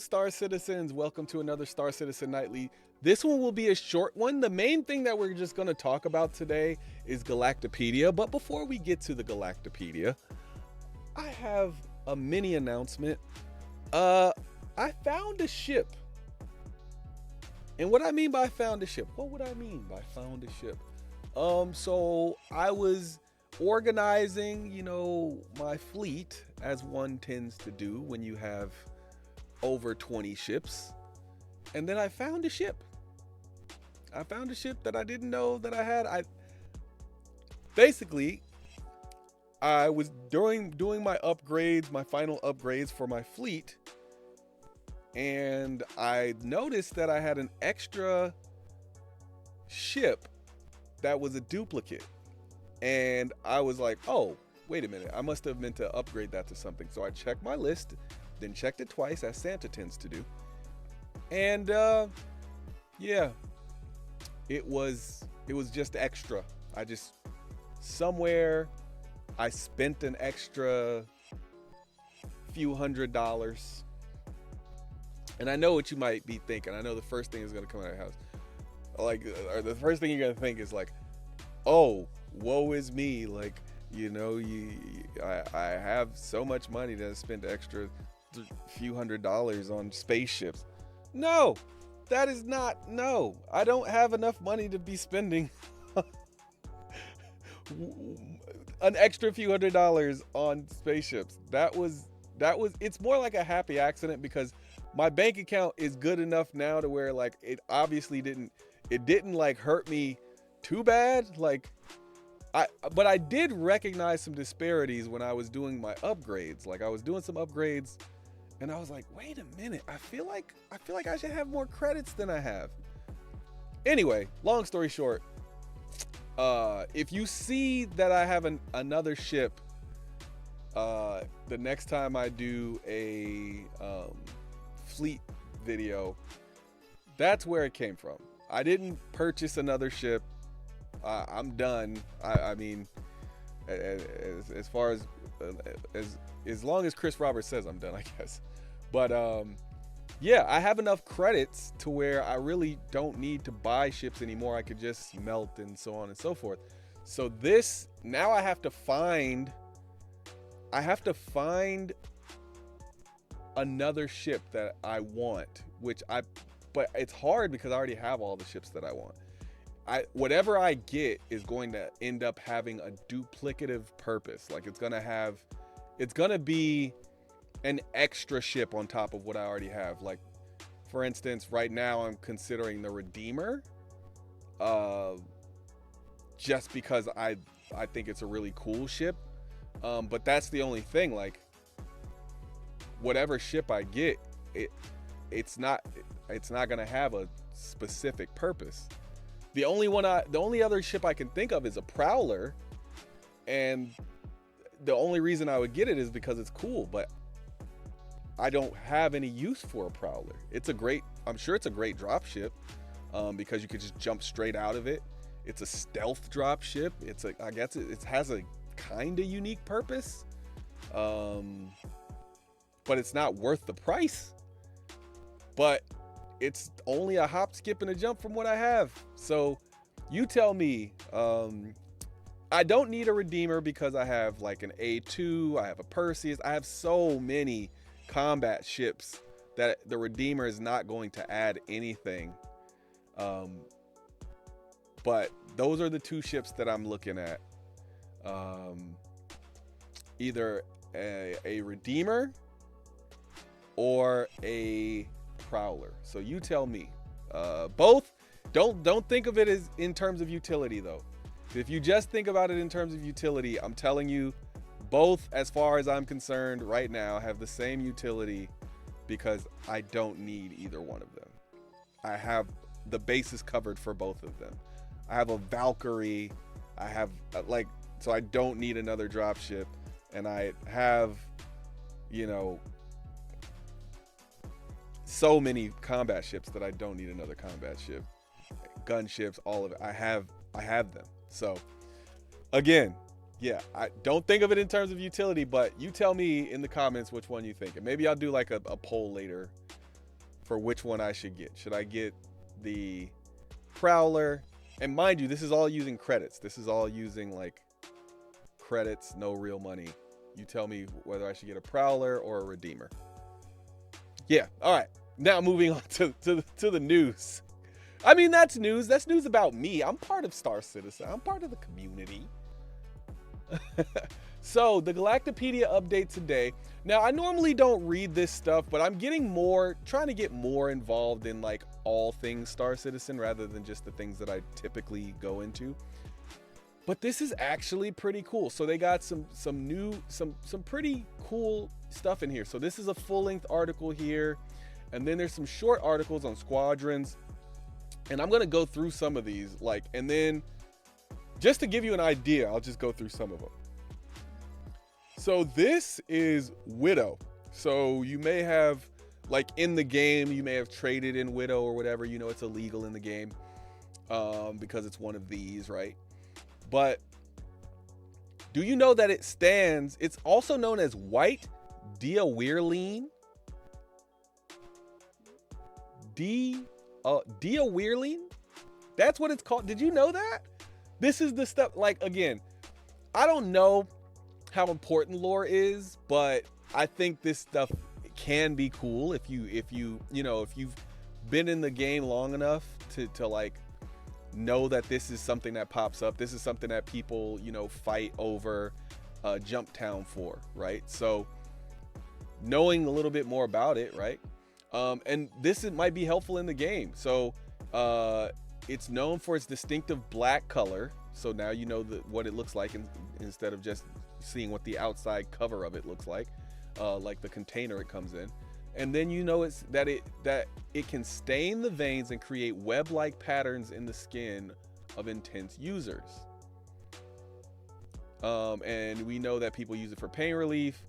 Star Citizens. Welcome to another Star Citizen Nightly. This one will be a short one. The main thing that we're just going to talk about today is Galactapedia. But before we get to the Galactapedia, I have a mini announcement. I found a ship. And what I mean by found a ship, what would I mean by found a ship? So I was organizing, my fleet, as one tends to do when you have over 20 ships. And then I found a ship. I found a ship that I didn't know that I had. I was doing my upgrades, my final upgrades for my fleet, and I noticed that I had an extra ship that was a duplicate. And I was like, oh, wait a minute, I must have meant to upgrade that to something. So I checked my list, then checked it twice, as Santa tends to do. And yeah, it was just extra. Somewhere I spent an extra few $100s. And I know what you might be thinking. I know the first thing is going to come out of your house. Or the first thing you're going to think is like, oh, woe is me. Like, I have so much money that I spent extra few $100s on spaceships. No, that is not. No, I don't have enough money to be spending an extra few $100s on spaceships. It's more like a happy accident because my bank account is good enough now to where like it obviously didn't like hurt me too bad. But I did recognize some disparities when I was doing my upgrades. Like I was doing some upgrades and I was like, wait a minute, I feel like I should have more credits than I have. Anyway, long story short, if you see that I have another ship, the next time I do a fleet video, that's where it came from. I didn't purchase another ship. I'm done. I mean, as far as long as Chris Roberts says I'm done, I guess. But yeah, I have enough credits to where I really don't need to buy ships anymore. I could just smelt and so on and so forth. So now I have to find another ship that I want, but it's hard because I already have all the ships that I want. Whatever I get is going to end up having a duplicative purpose. Like it's gonna be an extra ship on top of what I already have. Like for instance, right now I'm considering the Redeemer, just because I think it's a really cool ship. But that's the only thing. Like whatever ship I get, it's not gonna have a specific purpose. The only other ship I can think of is a Prowler, and the only reason I would get it is because it's cool, but I don't have any use for a Prowler. I'm sure it's a great drop ship, because you could just jump straight out of it. It's a stealth drop ship. I guess it has a kind of unique purpose, but it's not worth the price. But it's only a hop, skip, and a jump from what I have. So you tell me. I don't need a Redeemer because I have like an A2, I have a Perseus. I have so many combat ships that the Redeemer is not going to add anything. But those are the two ships that I'm looking at. Either a Redeemer or a Prowler. So you tell me. Both. Don't think of it as in terms of utility though. If you just think about it in terms of utility, I'm telling you, both, as far as I'm concerned right now, have the same utility because I don't need either one of them. I have the bases covered for both of them. I have a Valkyrie. I have so I don't need another dropship, and I have, so many combat ships that I don't need another combat ship. Gunships, all of it. I have them. So again, yeah, I don't think of it in terms of utility, but you tell me in the comments which one you think. And maybe I'll do like a poll later for which one I should get. Should I get the Prowler? And mind you, this is all using credits. This is all using like credits, no real money. You tell me whether I should get a Prowler or a Redeemer. Yeah, all right. Now moving on to the news. I mean, that's news. That's news about me. I'm part of Star Citizen. I'm part of the community. So the Galactapedia update today. Now, I normally don't read this stuff, but I'm trying to get more involved in like all things Star Citizen rather than just the things that I typically go into. But this is actually pretty cool. So they got some pretty cool stuff in here. So this is a full-length article here, and then there's some short articles on Squadrons. And I'm gonna go through some of these, like, and then just to give you an idea, I'll just go through some of them. So this is Widow. So you may have, like in the game, you may have traded in Widow or whatever. You know, it's illegal in the game because it's one of these, right? But do you know that it's also known as white diawirline? Diawirline? That's what it's called. Did you know that? This is the stuff, like, again, I don't know how important lore is, but I think this stuff can be cool if you've been in the game long enough to like know that this is something that pops up. This is something that people, fight over Jump Town for, right? So knowing a little bit more about it, right? And this might be helpful in the game. So it's known for its distinctive black color. So now you know what it looks like instead of just seeing what the outside cover of it looks like the container it comes in. And then you know that it can stain the veins and create web-like patterns in the skin of intense users. And we know that people use it for pain relief,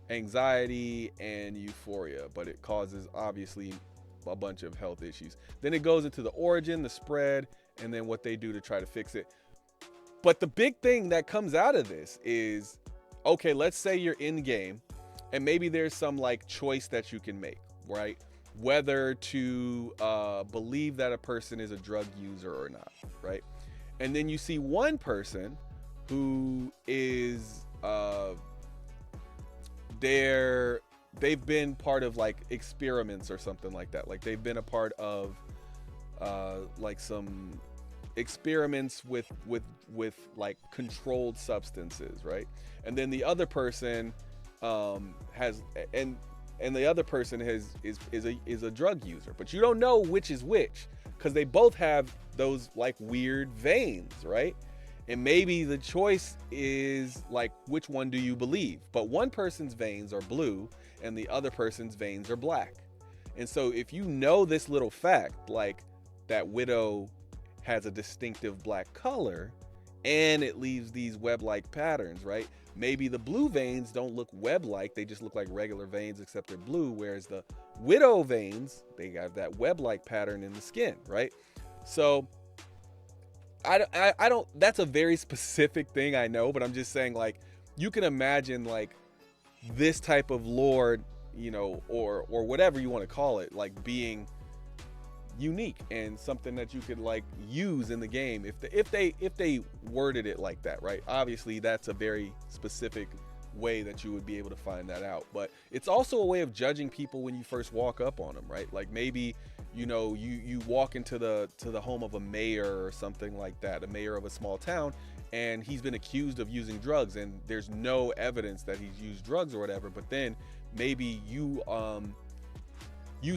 anxiety, and euphoria, but it causes obviously a bunch of health issues. Then it goes into the origin, the spread, and then what they do to try to fix it. But the big thing that comes out of this is, okay, let's say you're in game and maybe there's some like choice that you can make, right? Whether to believe that a person is a drug user or not, right? And then you see one person who is they've been part of like experiments or something like that. Like they've been a part of like some experiments with like controlled substances, right? And then the other person is a drug user, but you don't know which is which because they both have those like weird veins, right? And maybe the choice is like, which one do you believe? But one person's veins are blue and the other person's veins are black. And so if you know this little fact, like that Widow has a distinctive black color and it leaves these web-like patterns, right? Maybe the blue veins don't look web-like, they just look like regular veins except they're blue, whereas the Widow veins, they have that web-like pattern in the skin, right? So I don't, that's a very specific thing, I know, but I'm just saying, like, you can imagine like this type of lore, or whatever you want to call it, like being unique and something that you could like use in the game if they worded it like that, right? Obviously that's a very specific way that you would be able to find that out, but it's also a way of judging people when you first walk up on them, right? Like maybe you walk into the home of a mayor or something like that, a mayor of a small town, and he's been accused of using drugs and there's no evidence that he's used drugs or whatever, but then maybe you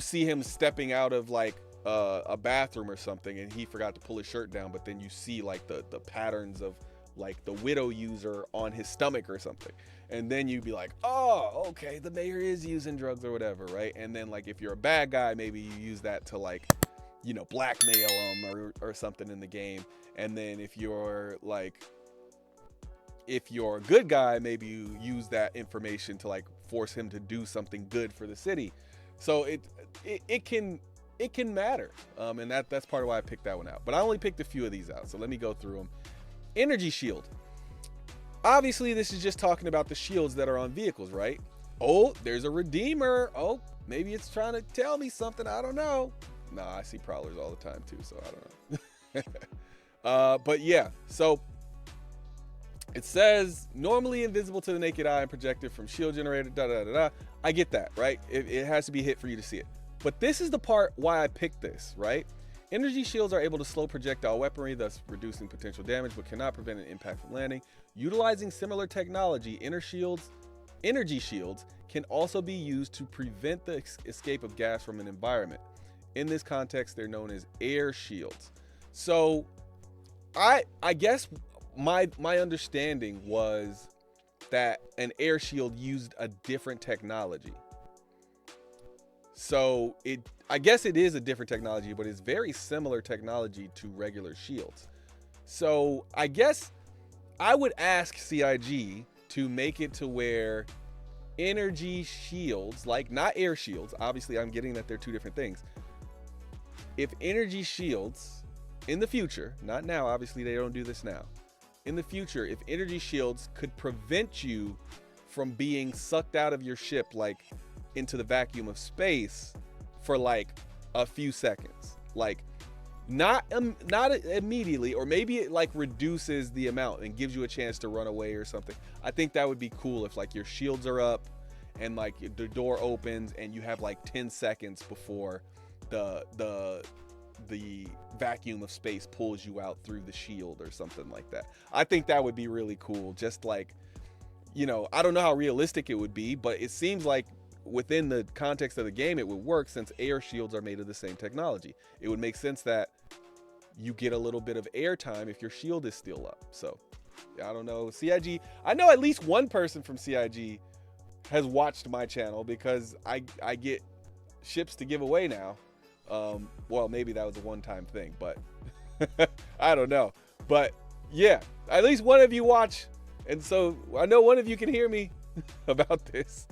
see him stepping out of like a bathroom or something and he forgot to pull his shirt down, but then you see like the patterns of like the Widow user on his stomach or something, and then you'd be like, oh, okay, the mayor is using drugs or whatever, right? And then like if you're a bad guy, maybe you use that to like blackmail him or something in the game. And then if you're a good guy, maybe you use that information to like force him to do something good for the city. So it can matter, and that's part of why I picked that one out. But I only picked a few of these out, so let me go through them. Energy shield. Obviously, this is just talking about the shields that are on vehicles, right? Oh, there's a Redeemer. Oh, Maybe it's trying to tell me something. I don't know. Nah, I see prowlers all the time too, so I don't know. But yeah, so it says normally invisible to the naked eye and projected from shield generator. Da da da da. I get that, right? It has to be hit for you to see it. But this is the part why I picked this, right? Energy shields are able to slow projectile weaponry, thus reducing potential damage, but cannot prevent an impact from landing. Utilizing similar technology, energy shields can also be used to prevent the escape of gas from an environment. In this context, they're known as air shields. So I guess my understanding was that an air shield used a different technology. So I guess it is a different technology, but it's very similar technology to regular shields. So I guess I would ask CIG to make it to where energy shields, like not air shields, obviously I'm getting that they're two different things. If energy shields in the future, not now, obviously they don't do this now. In the future, if energy shields could prevent you from being sucked out of your ship, like into the vacuum of space for like a few seconds, like not immediately, or maybe it like reduces the amount and gives you a chance to run away or something. I think that would be cool if like your shields are up and like the door opens and you have like 10 seconds before the vacuum of space pulls you out through the shield or something like that. I think that would be really cool. Just like, you know, I don't know how realistic it would be, but it seems like within the context of the game it would work, since air shields are made of the same technology. It would make sense that you get a little bit of air time if your shield is still up. So I don't know, CIG, I know at least one person from CIG has watched my channel, because I get ships to give away now. Well, maybe that was a one-time thing, but I don't know. But yeah, at least one of you watch, and so I know one of you can hear me about this.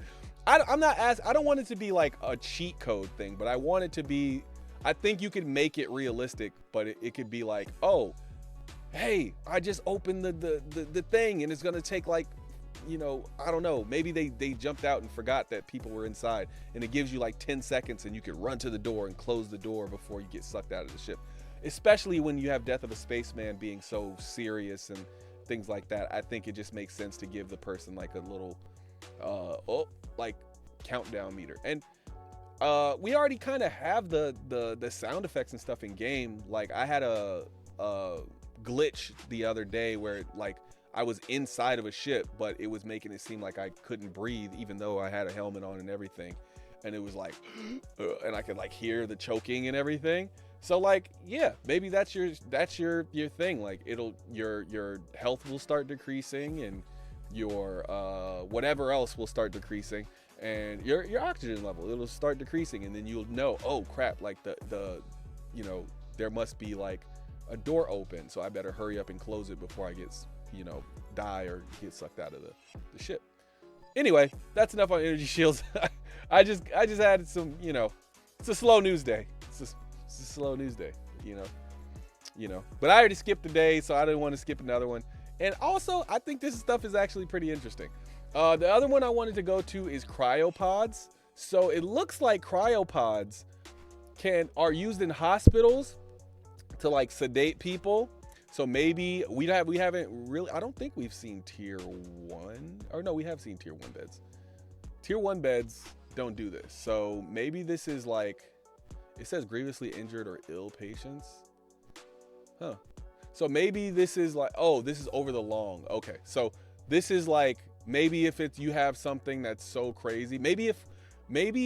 I don't want it to be like a cheat code thing, but I want it to be, I think you could make it realistic, but it could be like, oh, hey, I just opened the thing and it's gonna take like, you know, I don't know, maybe they jumped out and forgot that people were inside, and it gives you like 10 seconds and you can run to the door and close the door before you get sucked out of the ship. Especially when you have Death of a Spaceman being so serious and things like that. I think it just makes sense to give the person like a little like countdown meter. And we already kind of have the sound effects and stuff in game. Like I had a glitch the other day where like I was inside of a ship, but it was making it seem like I couldn't breathe even though I had a helmet on and everything, and it was like and I could like hear the choking and everything. So like, yeah, maybe that's your thing. Like your health will start decreasing, and your whatever else will start decreasing, and your oxygen level, it'll start decreasing, and then you'll know, oh crap, like the you know, there must be like a door open, so I better hurry up and close it before I get, you know, die or get sucked out of the ship. Anyway, that's enough on energy shields. I just added some, you know, it's a slow news day. It's a slow news day, you know. But I already skipped the day, so I didn't want to skip another one. And also, I think this stuff is actually pretty interesting. The other one I wanted to go to is Cryopods. So it looks like Cryopods are used in hospitals to like sedate people. So maybe we haven't really, I don't think we've seen tier 1, or no, we have seen tier 1 beds. Tier 1 beds don't do this. So maybe this is like, it says grievously injured or ill patients. Huh. So maybe this is like, oh, this is over the long. Okay. So this is like, maybe if you have something that's so crazy, maybe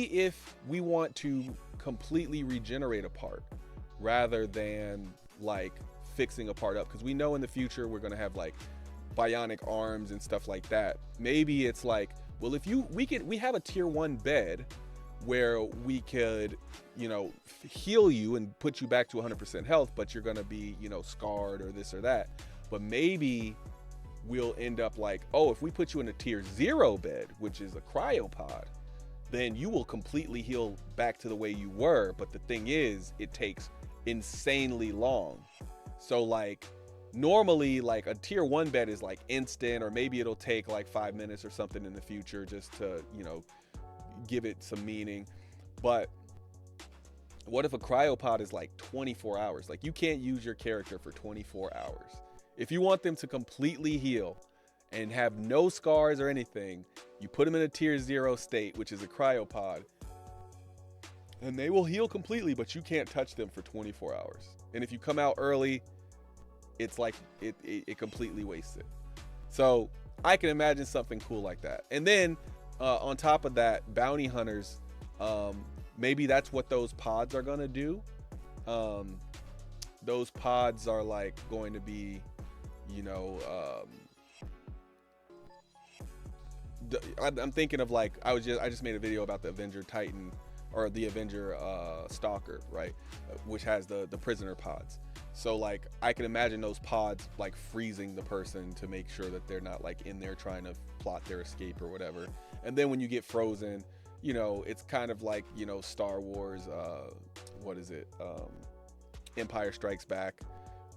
if we want to completely regenerate a part rather than like fixing a part up, because we know in the future we're going to have like bionic arms and stuff like that. Maybe it's like, well, if we have a tier 1 bed where we could, you know, heal you and put you back to 100% health, but you're going to be, you know, scarred or this or that. But maybe we'll end up like, oh, if we put you in a tier 0 bed, which is a cryopod, then you will completely heal back to the way you were. But the thing is, it takes insanely long. So like normally like a tier 1 bed is like instant, or maybe it'll take like 5 minutes or something in the future just to, you know, give it some meaning. But what if a cryopod is like 24 hours? Like, you can't use your character for 24 hours. If you want them to completely heal and have no scars or anything, you put them in a tier 0 state, which is a cryopod, and they will heal completely, but you can't touch them for 24 hours. And if you come out early, it's like it completely wastes it. So I can imagine something cool like that. And then on top of that, bounty hunters, maybe that's what those pods are going to do. Those pods are like going to be, you know, I'm thinking of like, I just made a video about the Avenger Titan, or the Avenger Stalker, right? Which has the prisoner pods. So like, I can imagine those pods like freezing the person to make sure that they're not like in there trying to plot their escape or whatever. And then when you get frozen, you know, it's kind of like, you know, Star Wars, what is it? Empire Strikes Back,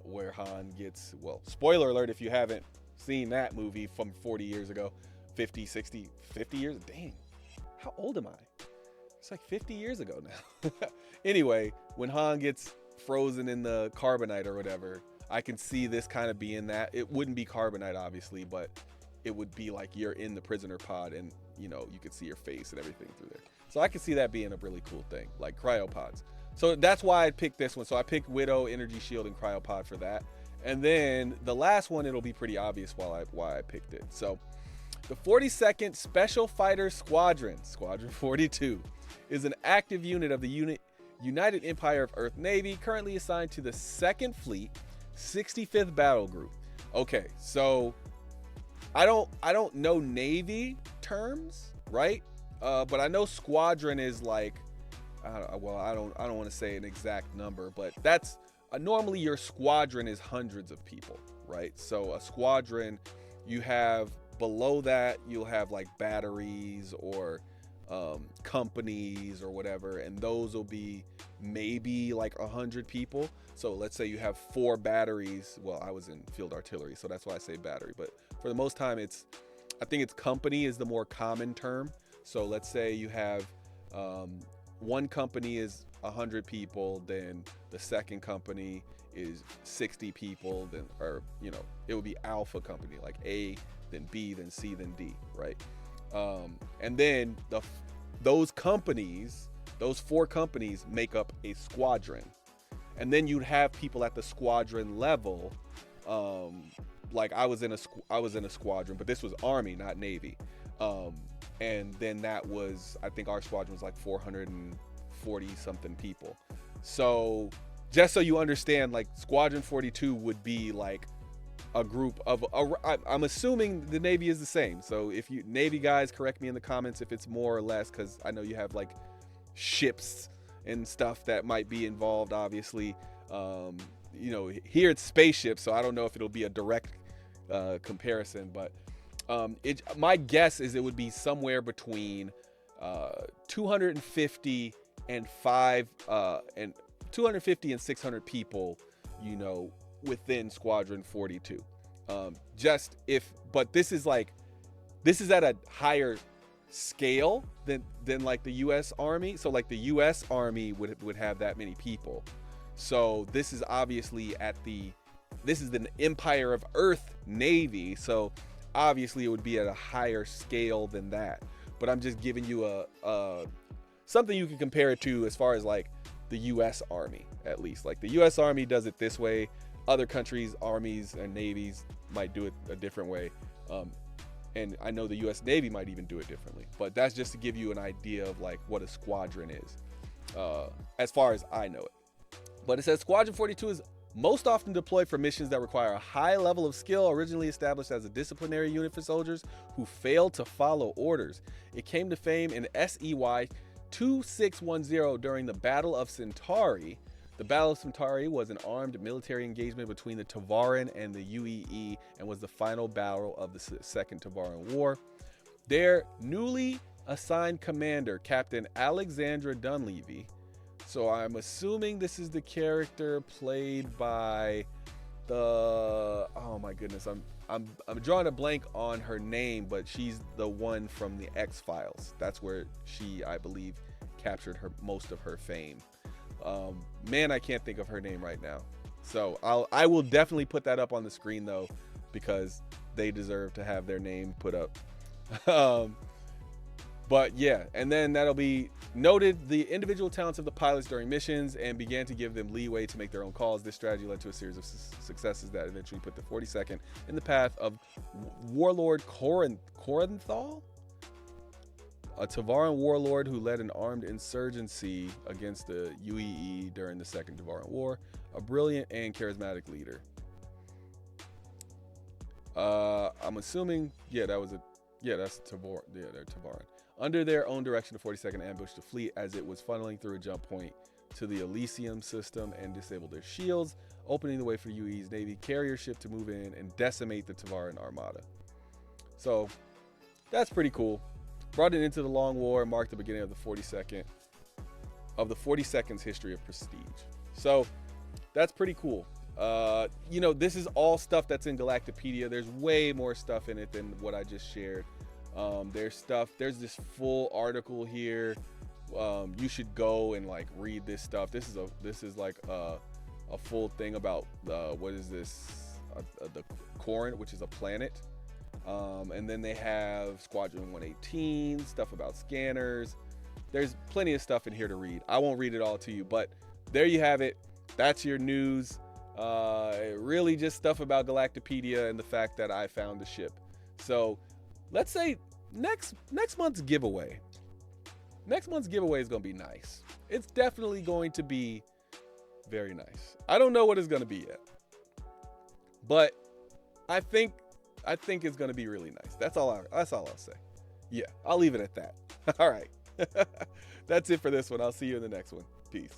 where Han gets, well, spoiler alert if you haven't seen that movie from 40 years ago, 50, 60, 50 years, dang, how old am I? It's like 50 years ago now. Anyway, when Han gets frozen in the carbonite or whatever, I can see this kind of being that. It wouldn't be carbonite, obviously, but it would be like you're in the prisoner pod and, you know, you can see your face and everything through there. So I can see that being a really cool thing, like cryopods. So that's why I picked this one. So I picked Widow, Energy Shield, and Cryopod for that. And then the last one, it'll be pretty obvious why I picked it. So the 42nd Special Fighter Squadron, Squadron 42, is an active unit of the United Empire of Earth Navy, currently assigned to the 2nd Fleet, 65th Battle Group. Okay, so I don't know Navy terms, right? But I know squadron is like, I don't want to say an exact number, but that's normally your squadron is hundreds of people, right? So a squadron, you have below that, you'll have like batteries or companies or whatever, and those will be maybe like 100 people. So let's say you have 4 batteries. Well, I was in field artillery, so that's why I say battery, but for the most time I think it's company is the more common term. So let's say you have one company is 100 people, then the second company is 60 people, then, or, you know, it would be alpha company, like A, then B, then C, then D, right? And then those companies, those 4 companies make up a squadron. And then you'd have people at the squadron level. Like I was in a squadron, but this was Army, not Navy. And then that was, I think our squadron was like 440 something people. So just so you understand, like Squadron 42 would be like a group of, I'm assuming the Navy is the same. So if you Navy guys, correct me in the comments if it's more or less, because I know you have like ships and stuff that might be involved, obviously. You know, here it's spaceships, so I don't know if it'll be a direct comparison, but my guess is it would be somewhere between 250 and 250 and 600 people, you know, within Squadron 42. But this is at a higher scale than like the US Army. So like the US Army would have that many people. So this is obviously this is the Empire of Earth Navy. So obviously it would be at a higher scale than that. But I'm just giving you a something you can compare it to as far as like the US Army, at least. Like the US Army does it this way. Other countries, armies and navies might do it a different way. And I know the US Navy might even do it differently. But that's just to give you an idea of like what a squadron is, as far as I know it. But it says Squadron 42 is most often deployed for missions that require a high level of skill, originally established as a disciplinary unit for soldiers who failed to follow orders. It came to fame in SEY 2610 during the Battle of Centauri. The Battle of Centauri was an armed military engagement between the Tavaran and the UEE and was the final battle of the Second Tavaran War. Their newly assigned commander, Captain Alexandra Dunleavy, so I'm assuming this is the character played by oh my goodness, I'm drawing a blank on her name, but she's the one from the X-Files. That's where she, I believe, captured most of her fame. Man, I can't think of her name right now. So I will definitely put that up on the screen though, because they deserve to have their name put up. But yeah, and then that'll be noted the individual talents of the pilots during missions and began to give them leeway to make their own calls. This strategy led to a series of successes that eventually put the 42nd in the path of Warlord Corinthal, a Tavaran warlord who led an armed insurgency against the UEE during the Second Tavaran War, a brilliant and charismatic leader. I'm assuming, that's Tavaran. Yeah, they're Tavaran. Under their own direction, the 42nd ambushed the fleet as it was funneling through a jump point to the Elysium system and disabled their shields, opening the way for UE's Navy carrier ship to move in and decimate the Tavaran armada. So that's pretty cool. Brought it into the Long War and marked the beginning of the 42nd's history of prestige. So that's pretty cool. This is all stuff that's in Galactapedia. There's way more stuff in it than what I just shared. There's this full article here. You should go and like read this stuff. This is like a full thing about what is this? The Corin, which is a planet. And then they have Squadron 118, stuff about scanners. There's plenty of stuff in here to read. I won't read it all to you, but there you have it. That's your news. Really just stuff about Galactapedia and the fact that I found the ship. So let's say next month's giveaway. Next month's giveaway is going to be nice. It's definitely going to be very nice. I don't know what it's going to be yet, but I think it's going to be really nice. That's all I'll say. Yeah, I'll leave it at that. All right. That's it for this one. I'll see you in the next one. Peace.